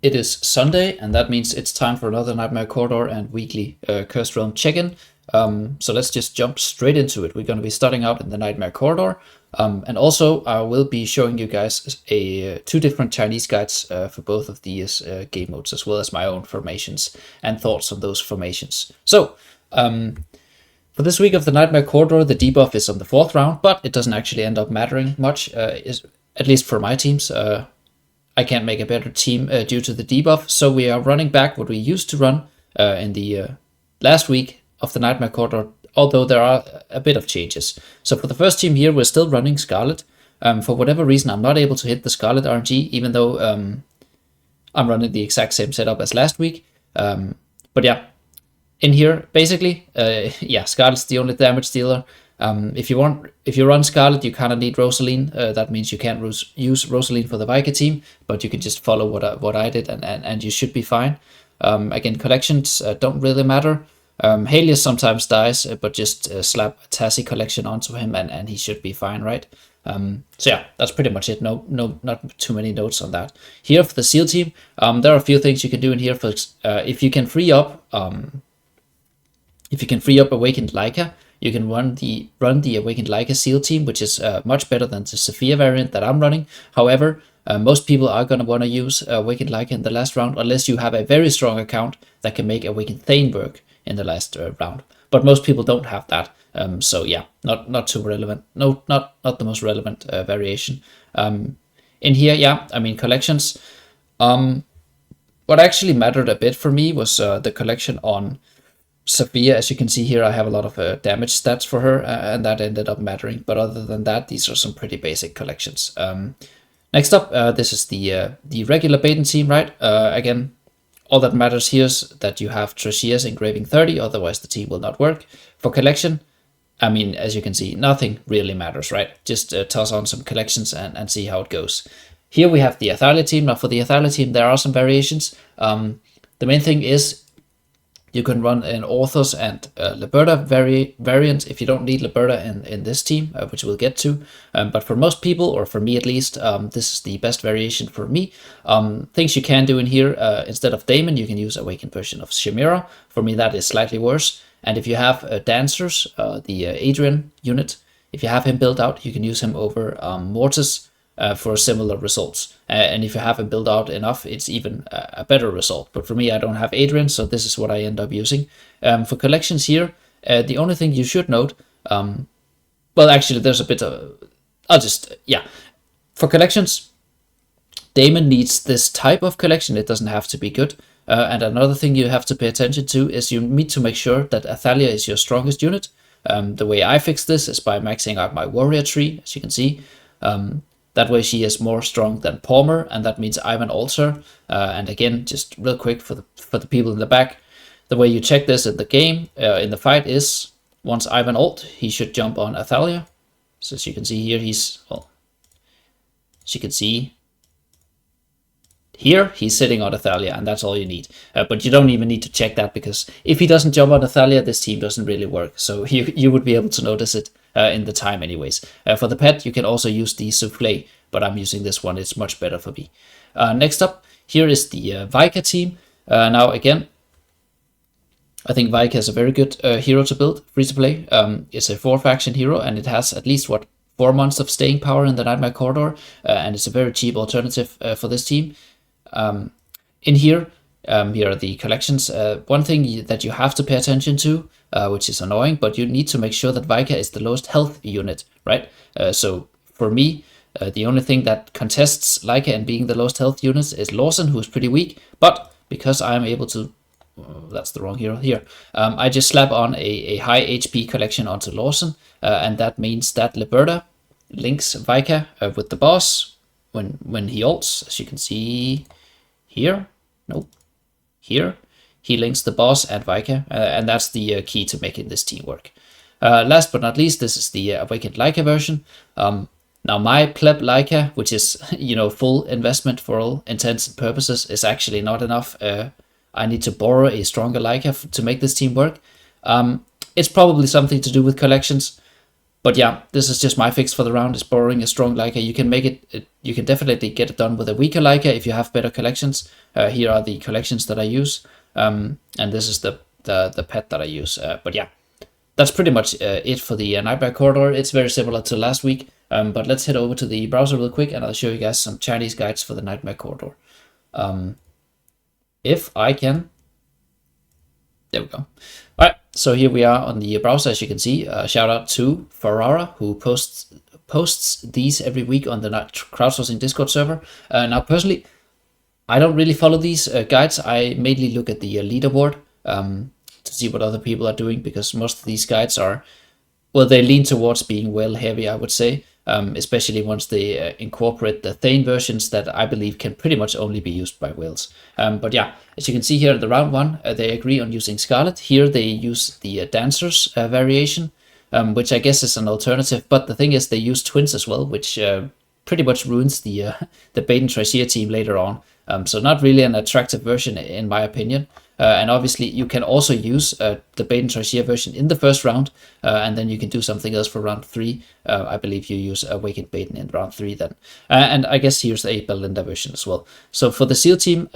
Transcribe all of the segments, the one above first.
It is Sunday, and that means it's time for another Nightmare Corridor and weekly Cursed Realm check-in. So let's just jump straight into it. We're going to be starting out in the Nightmare Corridor, and also I will be showing you guys two different Chinese guides for both of these game modes, as well as my own formations and thoughts on those formations. So, for this week of the Nightmare Corridor, the debuff is on the 4th round, but it doesn't actually end up mattering much, at least for my teams. I can't make a better team due to the debuff, so we are running back what we used to run in the last week of the Nightmare Corridor, although there are a bit of changes. So for the first team here, we're still running Scarlet. For whatever reason, I'm not able to hit the Scarlet RNG, even though I'm running the exact same setup as last week. But yeah, in here, basically, Scarlet's the only damage dealer. If you run Scarlet, you kind of need Rosaline. That means you can't use Rosaline for the Viker team, but you can just follow what I did, and you should be fine. Again, collections don't really matter. Helios sometimes dies, but just slap a Tassie collection onto him, and he should be fine, right? So yeah, that's pretty much it. No, not too many notes on that. Here for the Seal team, there are a few things you can do in here. For if you can free up Awakened Leica, you can run the Awakened Leica Seal team, which is much better than the Sophia variant that I'm running. However, most people are going to want to use Awakened Leica in the last round, unless you have a very strong account that can make Awakened Thane work in the last round. But most people don't have that, so yeah, not too relevant. No, not the most relevant variation. In here, yeah, I mean collections. What actually mattered a bit for me was the collection on Sophia. As you can see here, I have a lot of damage stats for her, and that ended up mattering. But other than that, these are some pretty basic collections. Next up, this is the regular Baden team, right? Again, all that matters here is that you have Trashia's Engraving 30, otherwise the team will not work. For collection, I mean, as you can see, nothing really matters, right? Just toss on some collections and see how it goes. Here we have the Athalia team. Now for the Athalia team, there are some variations. The main thing is you can run an Orthos and Liberta variant if you don't need Liberta in this team, which we'll get to. But for most people, or for me at least, this is the best variation for me. Things you can do in here, instead of Daemon, you can use Awakened version of Chimera. For me, that is slightly worse. And if you have Dancers, the Adrian unit, if you have him built out, you can use him over Mortis for similar results. And if you have him built out enough, it's even a better result. But for me, I don't have Adrian, so this is what I end up using. For collections here, the only thing you should note, well, actually, there's a bit of, for collections, Daemon needs this type of collection. It doesn't have to be good. And another thing you have to pay attention to is you need to make sure that Athalia is your strongest unit. The way I fix this is by maxing out my warrior tree, as you can see. That way she is more strong than Palmer, and that means I'm an altar. And again, just real quick for the people in the back, the way you check this in the game, in the fight, is once I'm an alt, he should jump on Athalia. So as you can see here, as you can see here, he's sitting on Athalia, and that's all you need. But you don't even need to check that, because if he doesn't jump on Athalia, this team doesn't really work. So you would be able to notice it in the time anyways. For the pet, you can also use the Soufflé, but I'm using this one. It's much better for me. Next up, here is the Viker team. Now again, I think Viker is a very good hero to build, free to play. It's a 4-faction hero, and it has at least 4 months of staying power in the Nightmare Corridor, and it's a very cheap alternative for this team. In here, here are the collections. One thing that you have to pay attention to, which is annoying, but you need to make sure that Viker is the lowest health unit, right? So for me, the only thing that contests Leica and being the lowest health unit is Lawson, who is pretty weak. But because I'm able to, that's the wrong hero here, I just slap on a high HP collection onto Lawson, and that means that Liberta links Viker with the boss when he ults, as you can see here. Nope. Here, he links the boss and Viker, and that's the key to making this team work. Last but not least, this is the Awakened Leica version. Now my pleb Leica, which is, full investment for all intents and purposes, is actually not enough. I need to borrow a stronger Leica to make this team work. It's probably something to do with collections, but yeah, this is just my fix for the round, is borrowing a strong Leica. You can make it you can definitely get it done with a weaker Leica if you have better collections. Here are the collections that I use, and this is the pet that I use. But yeah, that's pretty much it for the Nightmare Corridor. It's very similar to last week, but let's head over to the browser real quick and I'll show you guys some Chinese guides for the Nightmare Corridor. If I can, there we go. All right, so here we are on the browser, as you can see. Shout out to Ferrara, who posts these every week on the crowdsourcing Discord server. Now, personally, I don't really follow these guides. I mainly look at the leaderboard to see what other people are doing, because most of these guides are, well, they lean towards being whale heavy, I would say, especially once they incorporate the Thane versions that I believe can pretty much only be used by whales. But yeah, as you can see here in the round one, they agree on using Scarlet. Here they use the Dancers variation, which I guess is an alternative, but the thing is they use twins as well, which pretty much ruins the Baden Trasier team later on. So not really an attractive version in my opinion. And obviously you can also use the Baden Trasier version in the first round, and then you can do something else for round 3. I believe you use Awakened Baden in round 3 then. And I guess here's a Belinda version as well. So for the Seal team,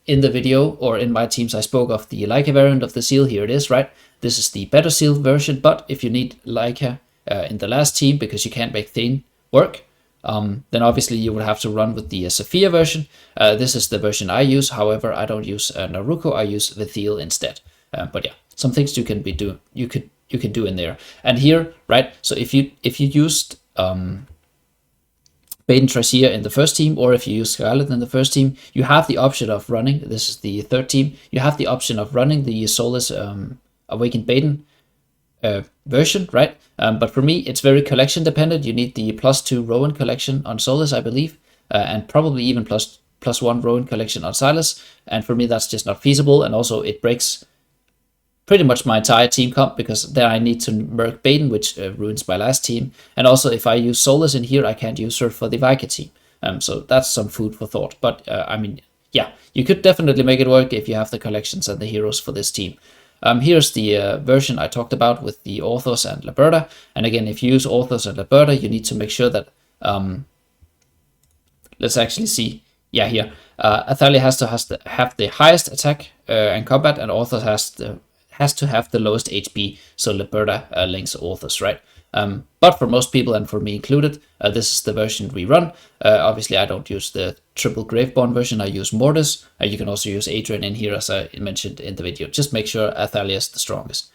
in the video, or in my teams, I spoke of the Leica variant of the Seal. Here it is, right? This is the better Seal version, but if you need Leica in the last team because you can't make Thane work, then obviously you would have to run with the Sophia version. This is the version I use. However, I don't use Naruko. I use Vithil instead. But yeah, some things you can do in there. And here, right? So if you used Baden Trasier in the first team, or if you use Scarlet in the first team, you have the option of running. This is the third team. You have the option of running the Soulless Awakened Baden version, right? But for me, it's very collection dependent. You need the +2 Rowan collection on Solus, I believe, and probably even +1 Rowan collection on Silas. And for me, that's just not feasible. And also, it breaks pretty much my entire team comp, because then I need to merc Baden, which ruins my last team. And also, if I use Solus in here, I can't use her for the Viking team. So that's some food for thought. But I mean, yeah, you could definitely make it work if you have the collections and the heroes for this team. Here's the version I talked about with the Authors and Liberta. And again, if you use Authors and Liberta, you need to make sure that, let's actually see, yeah, here, Athalia has to have the highest attack and combat, and Authors has to have the lowest HP, so Liberta links Authors, right? But for most people, and for me included, this is the version we run. Obviously, I don't use the triple Graveborn version, I use Mortis. You can also use Adrian in here, as I mentioned in the video. Just make sure Athalia is the strongest.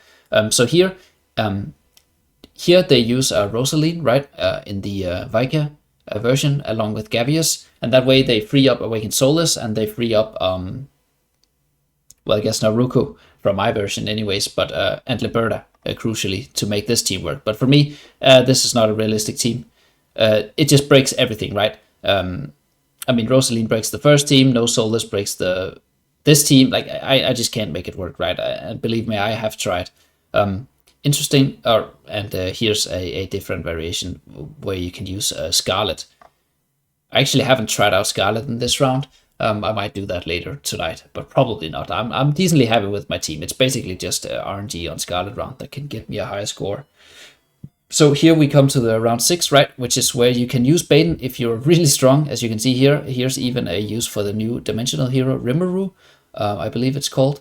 So here they use Rosaline, right, in the Vika version, along with Gavius, and that way they free up Awakened Soulless, and they free up, well, I guess Naruko from my version anyways, but and Liberta, crucially, to make this team work. But for me, this is not a realistic team. It just breaks everything, right? I mean, Rosaline breaks the first team, no Soulless breaks this team. Like, I just can't make it work, right? And believe me, I have tried. Interesting, and here's a different variation where you can use Scarlet. I actually haven't tried out Scarlet in this round. I might do that later tonight, but probably not. I'm decently happy with my team. It's basically just RNG on Scarlet round that can get me a higher score. So here we come to the round 6, right, which is where you can use Baden if you're really strong. As you can see here, here's even a use for the new dimensional hero, Rimuru, I believe it's called,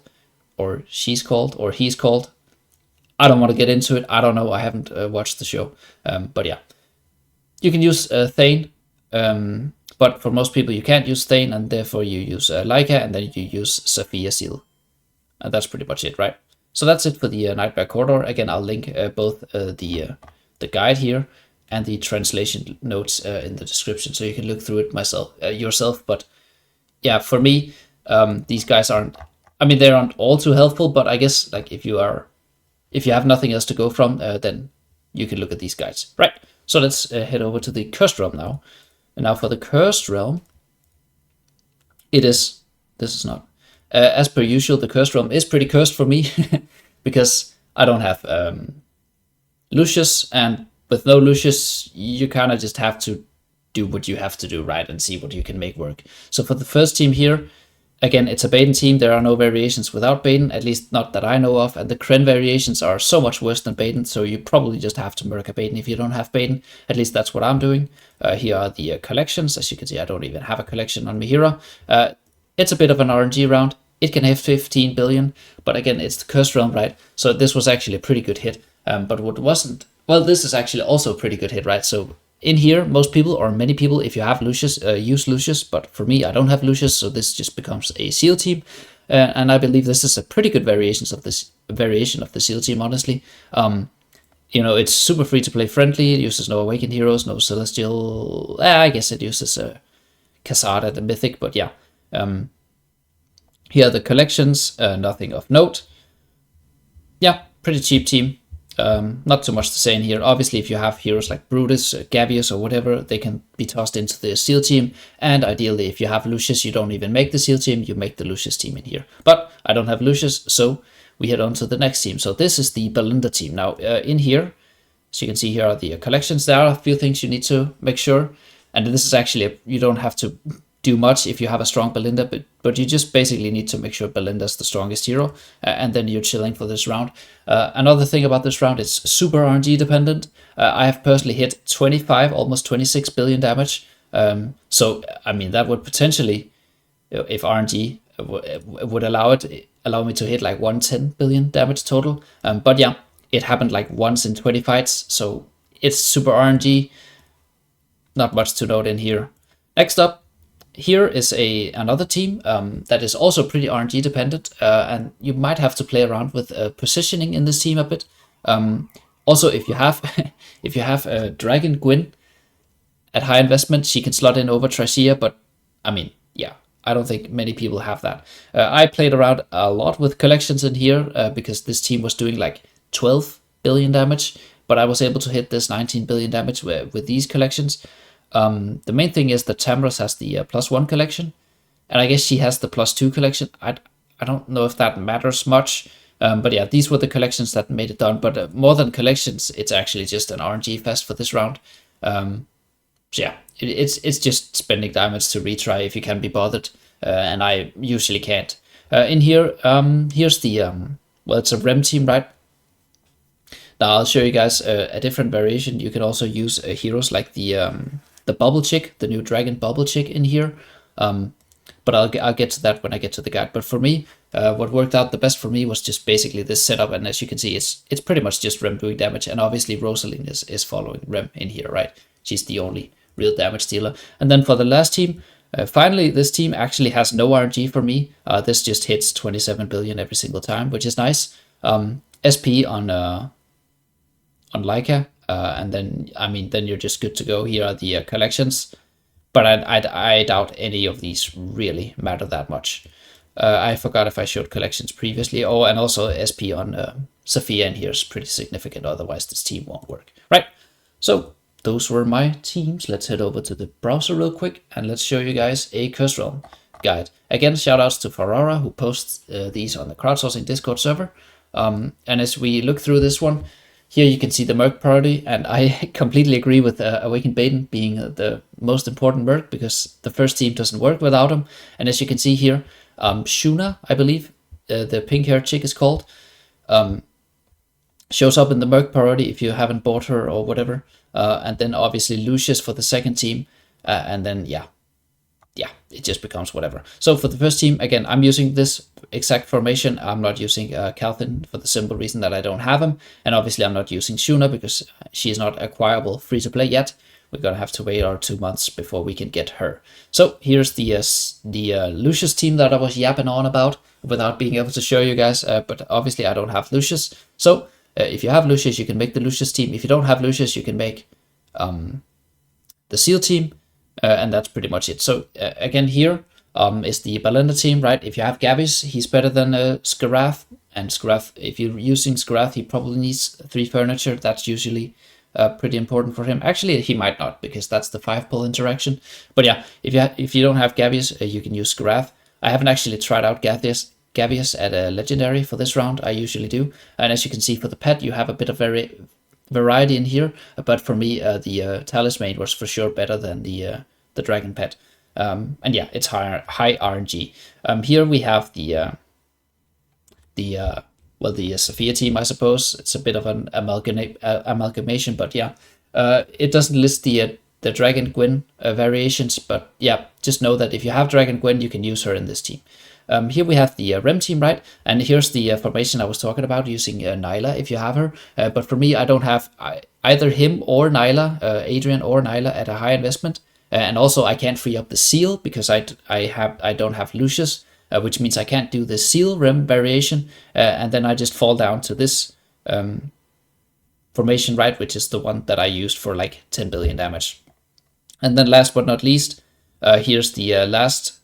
or she's called, or he's called. I don't want to get into it. I don't know. I haven't watched the show. But yeah, you can use Thane. But for most people, you can't use Thane, and therefore you use Leica, and then you use Sophia Seal. And that's pretty much it, right? So that's it for the Nightmare Corridor. Again, I'll link both the guide here and the translation notes in the description, so you can look through it yourself. But yeah, for me, these guys aren't. I mean, they aren't all too helpful. But I guess, like, if you have nothing else to go from, then you can look at these guides, right? So let's head over to the Cursed Realm now. And now for the Cursed Realm, this is not, as per usual, the Cursed Realm is pretty cursed for me, because I don't have Lucius, and with no Lucius, you kind of just have to do what you have to do, right, and see what you can make work. So for the first team here, Again, it's a Baden team. There are no variations without Baden, at least not that I know of. And the Kren variations are so much worse than Baden, so you probably just have to Merc a Baden if you don't have Baden. At least that's what I'm doing. Here are the collections. As you can see, I don't even have a collection on Mihira. It's a bit of an RNG round. It can have 15 billion, but again, it's the Curse Realm, right? So this was actually a pretty good hit. But what wasn't... Well, this is actually also a pretty good hit, right? So in here, most people, or many people, if you have Lucius, use Lucius. But for me, I don't have Lucius, so this just becomes a Seal team. And I believe this is a pretty good variation of the Seal team, honestly. You know, it's super free to play friendly. It uses no Awakened Heroes, no Celestial... I guess it uses Kasada, the Mythic, but yeah. Here are the collections, nothing of note. Yeah, pretty cheap team. Not too much to say in here. Obviously, if you have heroes like Brutus, Gavius, or whatever, they can be tossed into the Seal team. And ideally, if you have Lucius, you don't even make the Seal team, you make the Lucius team in here. But I don't have Lucius, so we head on to the next team. So this is the Belinda team. Now, in here, as you can see, here are the collections. There are a few things you need to make sure. And this is actually, you don't have to do much if you have a strong Belinda, but you just basically need to make sure Belinda's the strongest hero, and then you're chilling for this round. Another thing about this round, it's super RNG dependent. I have personally hit 25, almost 26 billion damage. So, I mean, that would potentially, if RNG would allow me to hit like 110 billion damage total. But yeah, it happened like once in 20 fights, so it's super RNG. Not much to note in here. Next up, here is another team that is also pretty RNG dependent, and you might have to play around with positioning in this team a bit. Also, if you have Dragon Gwyn at high investment, she can slot in over Tricia, but I mean, yeah, I don't think many people have that. I played around a lot with collections in here because this team was doing like 12 billion damage, but I was able to hit this 19 billion damage with these collections. The main thing is that Tamras has the +1 collection, and I guess she has the +2 collection. I don't know if that matters much, but yeah, these were the collections that made it done. But more than collections, it's actually just an RNG fest for this round. So yeah, it's just spending diamonds to retry if you can be bothered, and I usually can't. In here, here's the well, it's a Rem team, right? Now I'll show you guys a different variation. You can also use heroes like the Bubble Chick, the new Dragon Bubble Chick in here. But I'll get to that when I get to the guide. But for me, what worked out the best for me was just basically this setup. And as you can see, it's pretty much just Rem doing damage. And obviously Rosaline is following Rem in here, right? She's the only real damage dealer. And then for the last team, finally, this team actually has no RNG for me. This just hits 27 billion every single time, which is nice. SP on Leica, and then, I mean, then you're just good to go. Here are the collections, but I doubt any of these really matter that much. I forgot if I showed collections previously. Oh, and also SP on Sophia in here is pretty significant, otherwise this team won't work. Right, so those were my teams. Let's head over to the browser real quick, and let's show you guys a Curse Realm guide. Again, shout outs to Ferrara, who posts these on the crowdsourcing Discord server. And as we look through this one, here you can see the Merc priority, and I completely agree with Awakened Baden being the most important Merc, because the first team doesn't work without him. And as you can see here, Shuna, I believe, the pink-haired chick is called, shows up in the Merc priority if you haven't bought her or whatever. And then obviously Lucius for the second team, and then yeah, it just becomes whatever. So for the first team, again, I'm using this exact formation. I'm not using Calvin for the simple reason that I don't have him. And obviously I'm not using Shuna because she is not acquirable free to play yet. We're going to have to wait our 2 months before we can get her. So here's the Lucius team that I was yapping on about without being able to show you guys. But obviously I don't have Lucius. So if you have Lucius, you can make the Lucius team. If you don't have Lucius, you can make the Seal team. And that's pretty much it. So again, here is the Belinda team, right? If you have Gavis, he's better than Skarath. And Skarath, if you're using Skarath, he probably needs 3 furniture. That's usually pretty important for him. Actually, he might not, because that's the 5-pull interaction. But yeah, if you don't have Gavius, you can use Skarath. I haven't actually tried out Gavius at a legendary for this round. I usually do. And as you can see for the pet, you have a bit of variety in here, but for me the Talisman was for sure better than the Dragon Pet. And yeah, it's high RNG. Here we have the Sophia team, I suppose. It's a bit of an amalgamation, but yeah, it doesn't list the Dragon Gwen variations, but yeah, just know that if you have Dragon Gwen, you can use her in this team. Here we have the Rem team, right? And here's the formation I was talking about using Nyla if you have her. But for me, I don't have either him or Nyla, Adrian or Nyla at a high investment. And also I can't free up the seal because I don't have Lucius, which means I can't do the seal Rem variation. And then I just fall down to this formation, right, which is the one that I used for like 10 billion damage. And then last but not least, here's the last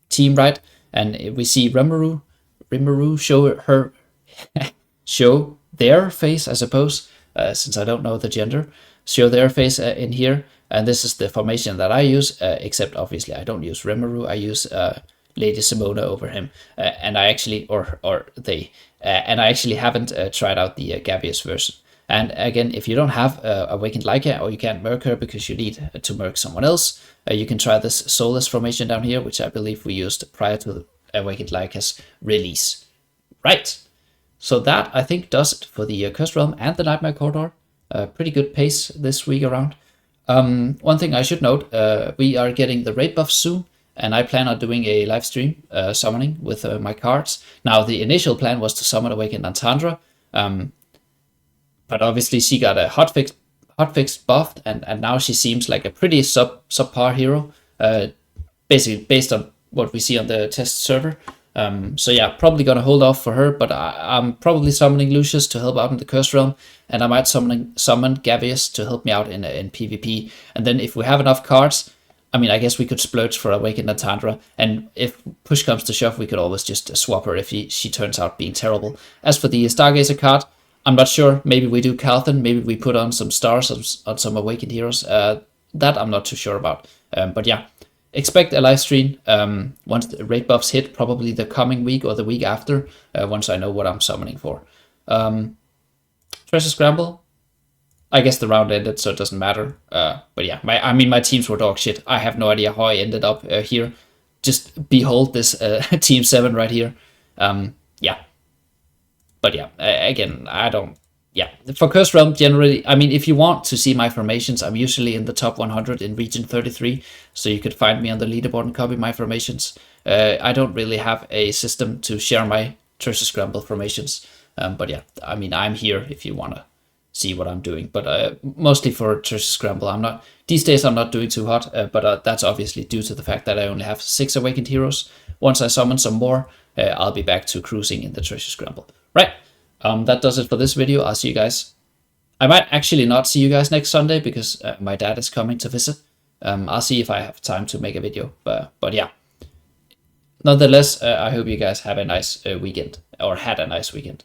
team, right? And we see Rimuru show their face, I suppose, since I don't know the gender, show their face in here. And this is the formation that I use, except obviously I don't use Rimuru, I use Lady Simona over him. And I actually, or they, and I actually haven't tried out the Gavious version. And again, if you don't have Awakened Lyca, or you can't merc her because you need to merc someone else, you can try this Soulless formation down here, which I believe we used prior to the Awakened Lyca's release. Right, so that I think does it for the Cursed Realm and the Nightmare Corridor. Pretty good pace this week around. One thing I should note, we are getting the raid buffs soon, and I plan on doing a live stream summoning with my cards. Now, the initial plan was to summon Awakened Antandra, but obviously she got a hotfix buffed, and now she seems like a pretty subpar hero, basically based on what we see on the test server. So yeah, probably gonna hold off for her, but I'm probably summoning Lucius to help out in the Cursed Realm, and I might summon Gavious to help me out in PvP. And then if we have enough cards, I mean, I guess we could splurge for Awakened Antandra, and if push comes to shove, we could always just swap her if she turns out being terrible. As for the Stargazer card, I'm not sure. Maybe we do Calthan. Maybe we put on some stars on some Awakened heroes. That I'm not too sure about. But yeah, expect a live stream once the raid buffs hit, probably the coming week or the week after, once I know what I'm summoning for. Treasure Scramble, I guess the round ended, so it doesn't matter. But yeah, my teams were dog shit. I have no idea how I ended up here. Just behold this Team 7 right here. Yeah. But yeah, again, I don't... Yeah, for Cursed Realm, generally, I mean, if you want to see my formations, I'm usually in the top 100 in Region 33, so you could find me on the leaderboard and copy my formations. I don't really have a system to share my Treasure Scramble formations, but yeah, I mean, I'm here if you want to see what I'm doing, but mostly for Treasure Scramble, these days I'm not doing too hot, but that's obviously due to the fact that I only have 6 Awakened Heroes. Once I summon some more, I'll be back to cruising in the Treasure Scramble. Right, that does it for this video. I'll see you guys. I might actually not see you guys next Sunday because my dad is coming to visit. I'll see if I have time to make a video, but yeah. Nonetheless, I hope you guys have a nice weekend, or had a nice weekend.